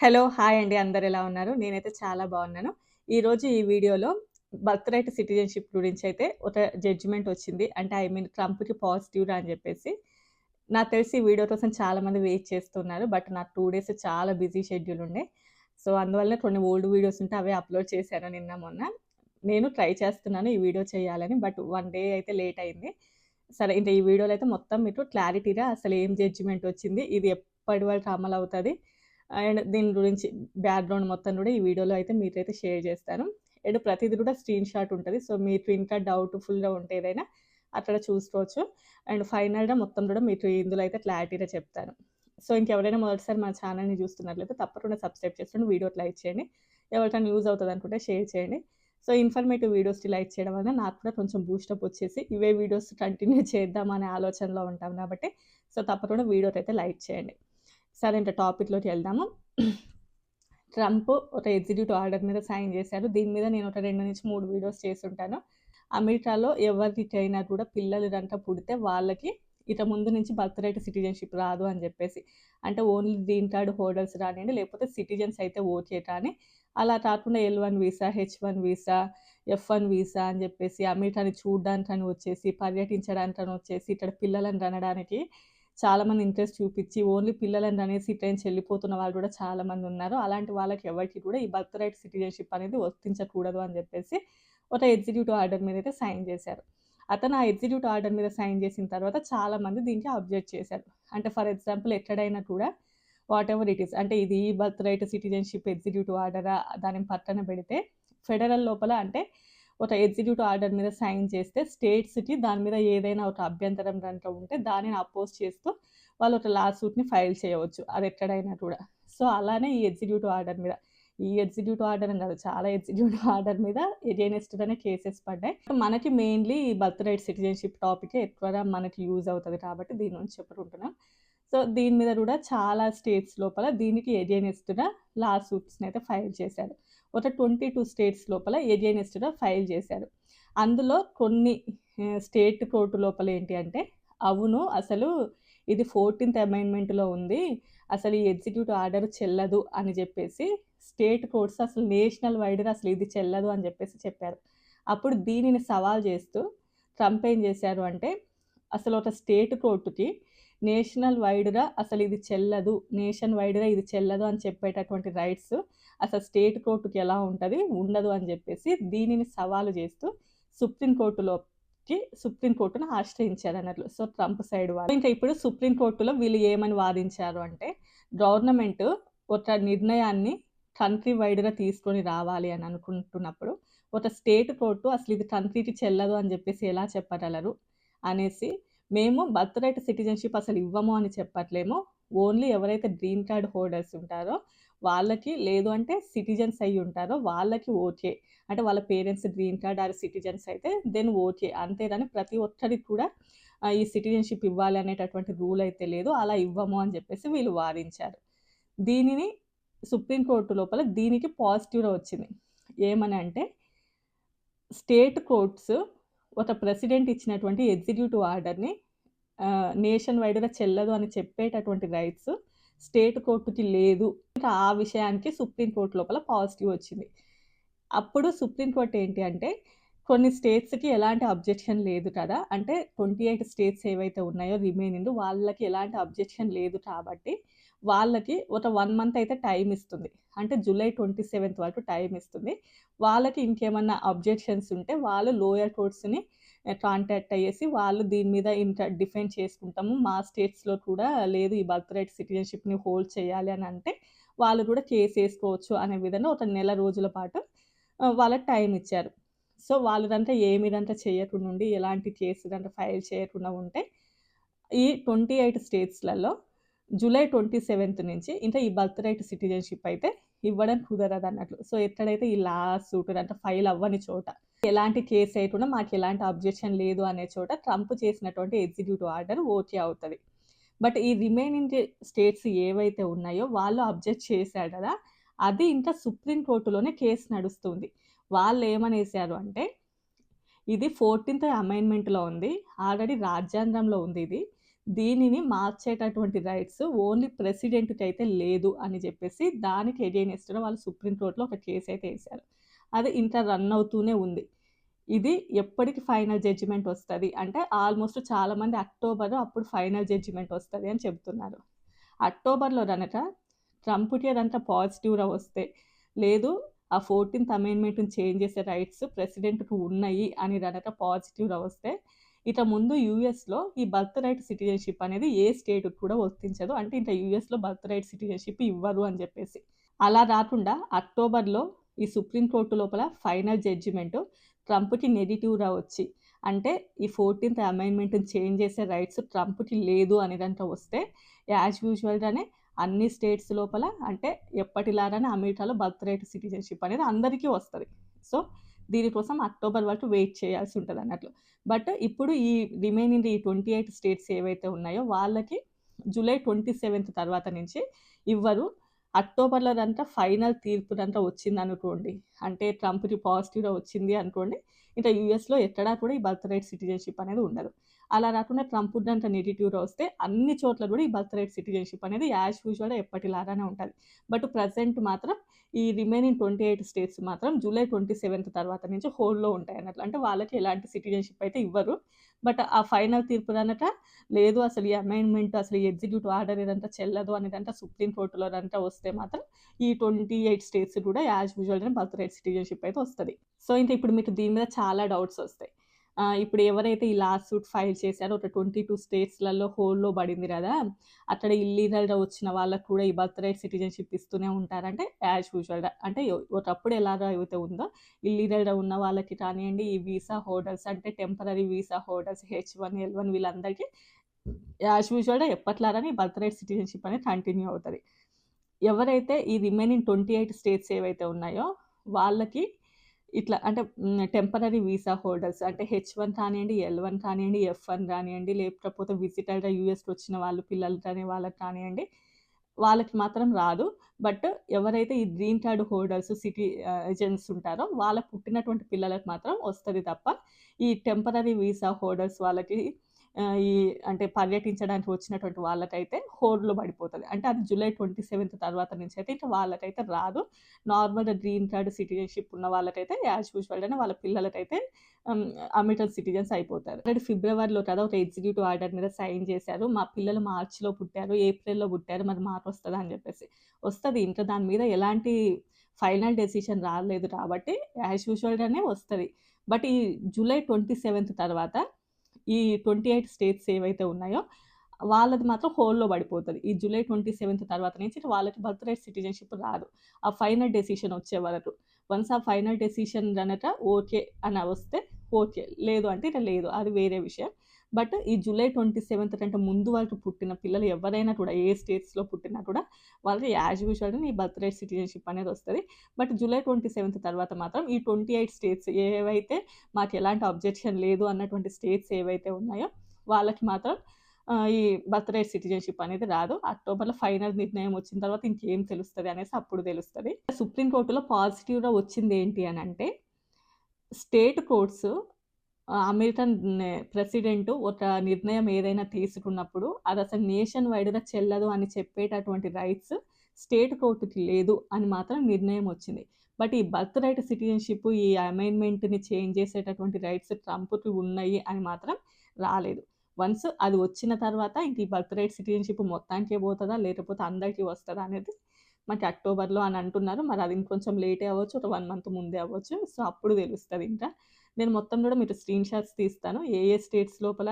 Hello! Hi అండి. అందరూ ఎలా ఉన్నారు? నేనైతే చాలా బాగున్నాను. ఈరోజు ఈ వీడియోలో బర్త్ రైట్ సిటిజన్‌షిప్ గురించైతే ఒక జడ్జిమెంట్ వచ్చింది. అంటే ట్రంప్‌కి పాజిటివ్‌రా అని చెప్పేసి. నాకు తెలిసి ఈ వీడియో కోసం చాలామంది వెయిట్ చేస్తున్నారు. బట్ నాకు 2 డేస్ చాలా బిజీ షెడ్యూల్ ఉండే. సో, అందువల్ల కొన్ని ఓల్డ్ వీడియోస్ ఉంటే అవే అప్‌లోడ్ చేశాను నిన్న, మొన్న. నేను ట్రై చేస్తున్నాను ఈ వీడియో చేయాలని. బట్ 1 డే అయితే లేట్ అయింది. సరే, ఇంక ఈ వీడియోలో అయితే మొత్తం మీకు క్లారిటీగా అసలు ఏం జడ్జిమెంట్ వచ్చింది, ఇది ఎప్పటి వరకు అమలవుతది, అండ్ దీని గురించి బ్యాక్‌గ్రౌండ్ మొత్తం గూడా ఈ వీడియోలో అయితే మీకైతే షేర్ జేస్తాను. అండ్ ప్రతీది గూడా స్క్రీన్ షాట్ ఉంటది. సో, మీకు ఇంకా డౌట్‌ఫుల్‌గా ఉంటే ఏదైనా అక్కడ చూసుకోవచ్చు. అండ్ ఫైనల్‌గా మొత్తం గూడా మీకు ఇందులో అయితే క్లారిటీగా చెప్తాను. సో, ఇంకెవరైనా మొదటిసారి మన ఛానెల్‌ని చూస్తున్నట్లయితే తప్పకుండా సబ్స్క్రైబ్ చేసుకోండి. వీడియోకి లైక్ చేయండి. ఎవరికైనా యూజ్ అవుతదనుకుంటే షేర్ చేయండి. సో, ఇన్ఫర్మేటివ్ వీడియోస్‌కి లైక్ చేయడం వల్ల నాకు కూడా కొంచెం బూస్టప్ వచ్చేసి ఇవే వీడియోస్ కంటిన్యూ చేద్దామనే ఆలోచనలో ఉంటాం కాబట్టి, సో, తప్పకుండా వీడియోకైతే లైక్ చేయండి. సరే, ఇంక టాపిక్‌లోకి వెళ్దాము. ట్రంప్ ఒక ఎగ్జిక్యూటివ్ ఆర్డర్ మీద సైన్ చేశారు. దీని మీద నేను ఒక 2-3 వీడియోస్ చేసుంటాను. అమెరికాలో ఎవరికైనా కూడా పిల్లలు గనక పుడితే వాళ్ళకి ఇక ముందు నుంచి బర్త్ రైట్ సిటిజన్‌షిప్ రాదు అని జెప్పేసి. అంటే ఓన్లీ గ్రీన్ కార్డ్ హోల్డర్స్ రానియండి, లేకపోతే సిటిజన్స్ అయితే ఓకే కానీ, అలా కాకుండా L1 visa, H1 visa, F1 visa అని జెప్పేసి అమెరికాని చూడ్డానికని వచ్చేసి, పర్యటించడానికని వచ్చేసి, ఇక్కడ పిల్లలని కనడానికి చాలామంది ఇంట్రెస్ట్ చూపిచ్చి, ఓన్లీ పిల్లలని కనేసి ఇక్కడి నుంచి వెళ్ళిపోతున్న వాళ్ళు కూడా చాలామందున్నారు. అలాంటి వాళ్ళకి ఎవరికీ కూడా ఈ బర్త్ రైట్ సిటిజన్‌షిప్ అనేది వర్తించకూడదు అని జెప్పేసి ఒక ఎగ్జిక్యూటివ్ ఆర్డర్ మీదైతే సైన్ చేశారు. అతను ఆ ఎగ్జిక్యూటివ్ ఆర్డర్ మీద సైన్ చేసిన తర్వాత చాలామంది దీనికి అబ్జెక్ట్ చేశారు. అంటే ఫర్ ఎగ్జాంపుల్ ఎక్కడైనా కూడా వాటెవర్ ఇట్ ఈస్, అంటే ఇది బర్త్ రైట్ సిటిజన్‌షిప్ ఎగ్జిక్యూటివ్ ఆర్డరా దానిని పక్కన పెడితే, ఫెడరల్ లోపల అంటే ఒక ఎగ్జిక్యూటివ్ ఆర్డర్ మీద సైన్ చేస్తే స్టేట్స్‌కి దాని మీద ఏదైనా ఒక అభ్యంతరం గనుక ఉంటే దానిని అపోజ్ చేస్తూ వాళ్ళు ఒక లా సూట్‌ని ఫైల్ చేయవచ్చు. అదెక్కడైనా కూడా. సో, అలానే ఈ ఎగ్జిక్యూటివ్ ఆర్డర్ మీద, ఈ ఎగ్జిక్యూటివ్ ఆర్డర్ అని కాదు, చాలా ఎగ్జిక్యూటివ్ ఆర్డర్ మీద ఎగైనెస్ట్‌గానే కేసెస్ పడ్డాయి. మనకి మెయిన్‌లీ ఈ బర్త్ రైట్ సిటిజన్‌షిప్ టాపికే ఎక్కువగా మనకి యూజ్ అవుతది కాబట్టి దీని గురించి చెప్పుకుంటున్నాం. సో, దీని మీద కూడా చాలా స్టేట్స్ లోపల దీనికి ఎగైనెస్ట్‌గా లా సూట్స్‌నైతే ఫైల్ చేశారు. ఒక 22 స్టేట్స్ లోపల ఎగైనెస్ట్‌గా ఫైల్ చేశారు. అందులో కొన్ని స్టేట్ కోర్ట్ లోపల ఏంటి అంటే, అవును అసలు ఇది 14థ్ అమెండ్మెంట్‌లో ఉంది. అసలు ఈ ఎగ్జిక్యూటివ్ ఆర్డర్ చెల్లదు అని జెప్పేసి స్టేట్ కోర్ట్స్ అసలు నేషనల్ వైడ్‌గా అసలు ఇది చెల్లదు అని జెప్పేసి చెప్పారు. అప్పుడు దీనిని సవాల్ చేస్తూ ట్రంప్ ఏం చేశారు అంటే, అసలు ఒక స్టేట్ కోర్ట్‌కి నేషనల్ వైడ్‌గా అసలు ఇది చెల్లదు, నేషన్ వైడ్‌గా ఇది చెల్లదు అని చెప్పేటటువంటి రైట్స్ అసలు స్టేట్ కోర్ట్‌కి ఎలా ఉంటది? ఉండదు అని జెప్పేసి దీనిని సవాలు చేస్తూ సుప్రీం సుప్రీం కోర్ట్‌ని ఆశ్రయించారన్నట్లు. సో, ట్రంప్ సైడ్ వాళ్ళు. ఇంకా ఇప్పుడు సుప్రీం కోర్ట్‌లో వీళ్ళు ఏమని వాదించారు అంటే, గవర్నమెంట్ ఒక నిర్ణయాన్ని కంట్రీ వైడ్‌గా తీసుకొని రావాలి అని అనుకుంటున్నప్పుడు, ఒక స్టేట్ కోర్టు అసలు ఇది కంట్రీకి చెల్లదు అని జెప్పేసి ఎలా చెప్పగలరు అనేసి, మేము బర్త్ రైట్ సిటిజన్‌షిప్ అసలు ఇవ్వము అని చెప్పట్లేము. ఓన్లీ ఎవరైతే గ్రీన్ కార్డ్ హోల్డర్స్ ఉంటారో వాళ్ళకి, లేదు అంటే సిటిజన్స్ అయ్యి ఉంటారో వాళ్ళకి ఓకే. అంటే వాళ్ళ parents green card or citizens అయితే దెన్ ఓకే. అంతేగాని ప్రతి ఒక్కరికి కూడా ఈ సిటిజన్‌షిప్ ఇవ్వాలి అనేటటువంటి రూల్ అయితే లేదు. అలా ఇవ్వము అని జెప్పేసి వీళ్ళు వాదించారు. దీనిని సుప్రీం కోర్ట్ లోపల దీనికి పాజిటివ్‌గా వచ్చింది. ఏమని అంటే, స్టేట్ కోర్ట్స్ ఒక ప్రెసిడెంట్ ఇచ్చినటువంటి ఎగ్జిక్యూటివ్ ఆర్డర్‌ని నేషన్ వైడ్‌గా చెల్లదు అని చెప్పేటటువంటి రైట్స్ స్టేట్ కోర్ట్‌కి లేదు. ఇంకా ఆ విషయానికి సుప్రీం కోర్ట్ లోపల పాజిటివ్ వచ్చింది. అప్పుడు సుప్రీం కోర్ట్ ఏంటి అంటే, కొన్ని స్టేట్స్‌కి ఎలాంటి అబ్జెక్షన్ లేదు కదా! అంటే 28 స్టేట్స్ ఏవైతే ఉన్నాయో రిమైనింగ్ వాళ్ళకి ఎలాంటి అబ్జెక్షన్ లేదు కాబట్టి, వాళ్ళకి ఒక 1 మంత్ అయితే టైమ్ ఇస్తుంది. అంటే జూలై 27థ్ వరకు టైమ్ ఇస్తుంది. వాళ్ళకి ఇంకేమన్నా అబ్జెక్షన్స్ ఉంటే వాళ్ళు లోయర్ కోర్ట్స్‌ని కాంటాక్ట్ అయ్యేసి వాళ్ళు దీని మీద ఇంకా డిఫెండ్ చేసుకుంటాము. మా స్టేట్స్‌లో కూడా లేదు, ఈ బర్త్ రైట్ సిటిజన్‌షిప్‌ని హోల్డ్ చేయాలి అని అంటే, వాళ్ళు కూడా కేస్ ఏసుకోవచ్చు అనే విధంగా ఒక నెల రోజుల పాటు వాళ్ళకి టైమ్ ఇచ్చారు. సో, వాళ్ళు గనక ఏమి గనక చేయకుండా ఉండి, ఎలాంటి కేసు గనక ఫైల్ చేయకుండా ఉంటే, ఈ 28 స్టేట్స్‌లలో జూలై 27థ్ నుంచి ఇంకా ఈ బర్త్ రైట్ సిటిజన్‌షిప్ అయితే ఇవ్వడం కుదరదన్నట్లు. సో, ఎక్కడైతే ఈ లా సూట్ గనక ఫైల్ అవ్వని చోట, ఎలాంటి కేస్ ఏయకుండా మాకెలాంటి అబ్జెక్షన్ లేదు అనే చోట ట్రంప్ చేసినటువంటి ఎగ్జిక్యూటివ్ ఆర్డర్ ఓకే అవుతది. బట్ ఈ రిమైనింగ్ స్టేట్స్ ఏవైతే ఉన్నాయో వాళ్ళు అబ్జెక్ట్ చేశారు గదా! అది ఇంకా సుప్రీం కోర్ట్‌లోనే కేస్ నడుస్తుంది. వాళ్ళేమనేసారు అంటే, ఇది 14థ్ అమెండ్మెంట్‌లో ఉంది. ఆల్రెడీ రాజ్యాంగంలో ఉంది ఇది. దీన్ని 15థ్ అమెండ్మెంట్‌లోకి తీసుకొచ్చారు. 15థ్ అమెండ్మెంట్‌లో ఉన్నటువంటి ఈ లా సూట్ అనేది దీనిని మార్చేటటువంటి రైట్స్ ఓన్లీ ప్రెసిడెంట్‌కి అయితే లేదు అని చెప్పేసి దానికి ఎగెయినెస్ట్‌గా వాళ్ళు సుప్రీం కోర్ట్‌లో ఒక కేస్ అయితే ఏశారు. అది ఇంకా రన్ అవుతూనే ఉంది. ఇది ఎప్పటికి ఫైనల్ జడ్జిమెంట్ వస్తది అంటే ఆల్మోస్ట్ చాలామంది అక్టోబర్ అప్పుడు ఫైనల్ జడ్జిమెంట్ వస్తది అని చెప్తున్నారు. అక్టోబర్‌లో గనక ట్రంప్‌కి అదంతా పాజిటివ్‌గా వస్తే, లేదు ఆ 14థ్ అమెండ్మెంట్‌ని చేంజ్ చేసే రైట్స్ ప్రెసిడెంట్‌కి ఉన్నాయి అని గనక పాజిటివ్‌గా వస్తే, ఇక ముందు యూఎస్‌లో ఈ బర్త్ రైట్ సిటిజన్‌షిప్ అనేది ఏ స్టేట్‌కి కూడా వర్తించదు. అంటే ఇంకా యూఎస్‌లో బర్త్ రైట్ సిటిజన్‌షిప్ ఇవ్వరు అని చెప్పేసి. అలా రాకుండా అక్టోబర్‌లో ఈ సుప్రీం కోర్ట్ లోపల ఫైనల్ జడ్జిమెంట్ ట్రంప్‌కి నెగెటివ్‌గా వచ్చి, అంటే ఈ 14థ్ అమెండ్మెంట్‌ని చేంజ్ చేసే రైట్స్ ట్రంప్‌కి లేదు అని గనక వస్తే, యాజ్ యూజువల్‌గానే అన్ని స్టేట్స్ లోపల అంటే ఎప్పటిలాగానే అమెరికాలో బర్త్ రైట్ సిటిజన్‌షిప్ అనేది అందరికీ వస్తది. సో, దీనికోసం అక్టోబర్ వరకు వెయిట్ చేయాల్సి ఉంటదన్నట్లు. బట్ ఇప్పుడు ఈ రిమైనింగ్ ఈ 28 స్టేట్స్ ఏవైతే ఉన్నాయో వాళ్ళకి జూలై 27 తర్వాత నుంచి ఇవ్వరు. అక్టోబర్‌లో గనక ఫైనల్ తీర్పు గనక వచ్చిందనుకోండి, అంటే ట్రంప్‌కి పాజిటివ్‌గా వచ్చింది అనుకోండి, ఇంకా యూఎస్‌లో ఎక్కడా కూడా ఈ బర్త్ రైట్ సిటిజన్‌షిప్ అనేది ఉండదు. అలా రాకుండా ట్రంప్ గనక నెగెటివ్‌గా వస్తే అన్ని చోట్ల కూడా ఈ బర్త్ రైట్ సిటిజన్‌షిప్ అనేది యాజ్ యూజువల్‌గా ఎప్పటిలాగానే ఉంటది. బట్ ప్రెజెంట్ మాత్రం ఈ రిమైనింగ్ 28 స్టేట్స్ మాత్రం జూలై 27 తర్వాత నుంచి హోల్డ్‌లో ఉంటాయన్నట్లు. అంటే వాళ్ళకి ఎలాంటి సిటిజన్‌షిప్ అయితే ఇవ్వరు. బట్ ఆ ఫైనల్ తీర్పు గనక లేదు అసలు ఈ అమెండ్మెంట్ అసలు ఈ ఎగ్జిక్యూటివ్ ఆర్డర్ ఇదంతా చెల్లదు అనేదంతా సుప్రీం కోర్ట్‌లో గనక వస్తే మాత్రం ఈ 28 స్టేట్స్ కూడా యాజ్ యూజువల్‌గానే బర్త్ రైట్ సిటిజన్‌షిప్ అయితే వస్తది. సో, ఇంక ఇప్పుడు మీకు దీని మీద చాలా డౌట్స్ వస్తాయి. ఇప్పుడు ఎవరైతే ఈ లాస్ట్ సూట్ ఫైల్ చేశారో ఒక 22 స్టేట్స్‌లలో హోల్డ్‌లో పడింది గదా! అక్కడ ఇల్లీగల్‌గా వచ్చిన వాళ్ళకి కూడా ఈ బర్త్ రైట్ సిటిజన్‌షిప్ ఇస్తూనే ఉంటారంటే యాజ్ యూజువల్‌గా అంటే ఒకప్పుడు ఎలాగా అయితే ఉందో ఇల్లీగల్‌గా ఉన్న వాళ్ళకి కానియండి, ఈ వీసా హోల్డర్స్ అంటే టెంపరరీ వీసా హోల్డర్స్ హెచ్-1, ఎల్-1 వీళ్ళందరికీ యాజ్ యూజువల్‌గా ఎప్పట్లాగానే ఈ బర్త్ రైట్ సిటిజన్‌షిప్ అనేది కంటిన్యూ అవుతది. ఎవరైతే ఈ రిమైనింగ్ 28 స్టేట్స్ ఏవైతే ఉన్నాయో వాళ్ళకి ఇట్లా అంటే టెంపరరీ వీసా హోల్డర్స్ అంటే హెచ్-1 కానియండి, ఎల్-1 కానియండి, ఎఫ్-1 కానియండి, లేకపోతే విజిటర్‌గా యూఎస్‌కి వచ్చిన వాళ్ళు పిల్లలు కానీ వాళ్ళకి కానియండి, వాళ్ళకి మాత్రం రాదు. బట్ ఎవరైతే ఈ గ్రీన్ కార్డ్ హోల్డర్స్ సిటిజన్స్ ఉంటారో వాళ్ళకి పుట్టినటువంటి పిల్లలకు మాత్రం వస్తది తప్ప, ఈ టెంపరరీ వీసా హోల్డర్స్ వాళ్ళకి ఈ అంటే పర్యటించడానికి వచ్చినటువంటి వాళ్ళకైతే హోల్డ్‌లో పడిపోతది. అంటే అది జూలై 27 తర్వాత నుంచయితే ఇక వాళ్ళకైతే రాదు. నార్మల్‌గా గ్రీన్ కార్డ్ సిటిజన్‌షిప్ ఉన్న వాళ్ళకైతే యాజ్ యూజువల్‌గానే వాళ్ళ పిల్లలకైతే హ్మ్, అమెరికన్ సిటిజన్స్ అయిపోతారు. ఆల్రెడీ ఫిబ్రవరిలో కదా ఒక ఎగ్జిక్యూటివ్ ఆర్డర్ మీద సైన్ చేశారు. మా పిల్లలు మార్చ్‌లో పుట్టారు, ఏప్రిల్‌లో పుట్టారు మరి మాకొస్తదా అని చెప్పేసి. వస్తది. ఇంకా దాని మీద ఎలాంటి ఫైనల్ డెసిషన్ రాలేదు కాబట్టి యాజ్ యూజువల్‌గానే వస్తది. బట్ ఈ జూలై 27 తర్వాత ఈ 28 స్టేట్స్ ఏవైతే ఉన్నాయో వాళ్ళది మాత్రం హోల్డ్‌లో పడిపోతది. ఈ జూలై 27 తర్వాత నుంచి వాళ్ళకి బర్త్ రైట్ సిటిజన్‌షిప్ రాదు. ఆ ఫైనల్ డెసిషన్ వచ్చే వరకు. వన్స్ ఆ ఫైనల్ డెసిషన్ గనక ఓకే అని వస్తే ఓకే. లేదు అంటే ఇక లేదు. అది వేరే విషయం. బట్ ఈ జూలై 27 కంటే ముందు వరకు పుట్టిన పిల్లలు ఎవరైనా కూడా ఏ స్టేట్స్‌లో పుట్టినా కూడా వాళ్ళకి యాజ్ యూజువల్‌గా ఈ బర్త్ రైట్ సిటిజన్‌షిప్ అనేది వస్తది. బట్ జూలై 27 తర్వాత మాత్రం ఈ 28 స్టేట్స్ ఏవైతే మాకెలాంటి అబ్జెక్షన్ లేదు అన్నటువంటి స్టేట్స్ ఏవైతే ఉన్నాయో వాళ్ళకి మాత్రం ఈ బర్త్ రైట్ సిటిజన్‌షిప్ అనేది రాదు. అక్టోబర్‌లో ఫైనల్ నిర్ణయం వచ్చిన తర్వాత ఇంకేం తెలుస్తది అనేసి అప్పుడు తెలుస్తది. సుప్రీం కోర్ట్‌లో పాజిటివ్‌గా వచ్చిందేంటి అనంటే, స్టేట్ కోర్ట్స్ అమెరికన్ ప్రెసిడెంట్ ఒక నిర్ణయం ఏదైనా తీసుకున్నప్పుడు అదసలు నేషన్ వైడ్‌గా చెల్లదు అని చెప్పేటటువంటి రైట్స్ స్టేట్ కోర్ట్‌కి లేదు అని మాత్రం నిర్ణయం వచ్చింది. బట్ ఈ బర్త్ రైట్ సిటిజన్‌షిప్ ఈ అమెండ్మెంట్‌ని చేంజ్ చేసేటటువంటి రైట్స్ ట్రంప్‌కి ఉన్నాయి అని మాత్రం రాలేదు. వన్స్ అది వచ్చిన తర్వాత ఇంక ఈ బర్త్ రైట్ సిటిజన్‌షిప్ మొత్తానికే పోతదా? లేకపోతే అందరికీ వస్తదా? అనేది మనకి అక్టోబర్‌లో అని అంటున్నారు. మరి అది ఇంకొంచెం లేటే అవ్వచ్చు. ఒక 1 మంత్ ముందే అవ్వచ్చు. సో, అప్పుడు తెలుస్తదింకా. నేను మొత్తం గూడా మీకు స్క్రీన్ షాట్స్ తీస్తాను. ఏ ఏ స్టేట్స్ లోపల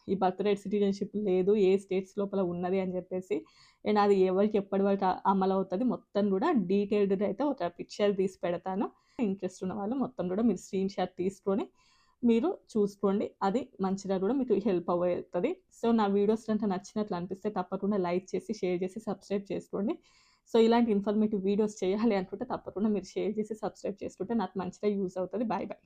ఈ బర్త్ రైట్ సిటిజన్‌షిప్ లేదు, ఏ స్టేట్స్ లోపల ఉన్నది అని జెప్పేసి. అండ్ అది ఎవరికి ఎప్పటి వరకు అమలవుతది మొత్తం గూడా డీటెయిల్డ్‌గా అయితే ఒక పిక్చర్ తీసి పెడతాను. ఇంట్రెస్ట్ ఉన్న వాళ్ళు మొత్తం గూడా మీరు స్క్రీన్ షాట్ తీసుకొని మీరు చూసుకోండి. అది మంచిగా గూడా మీకు హెల్ప్ అవుతది. సో, నా వీడియోస్ గనుక నచ్చినట్లు అనిపిస్తే తప్పకుండా లైక్ చేసి, షేర్ చేసి, సబ్స్క్రైబ్ చేసుకోండి. సో, ఇలాంటి ఇన్ఫర్మేటివ్ వీడియోస్ చేయాలి అనుకుంటే తప్పకుండా మీరు షేర్ చేసి, సబ్స్క్రైబ్ చేసుకుంటే నాకు మంచిగా యూజ్ అవుతది. Bye bye.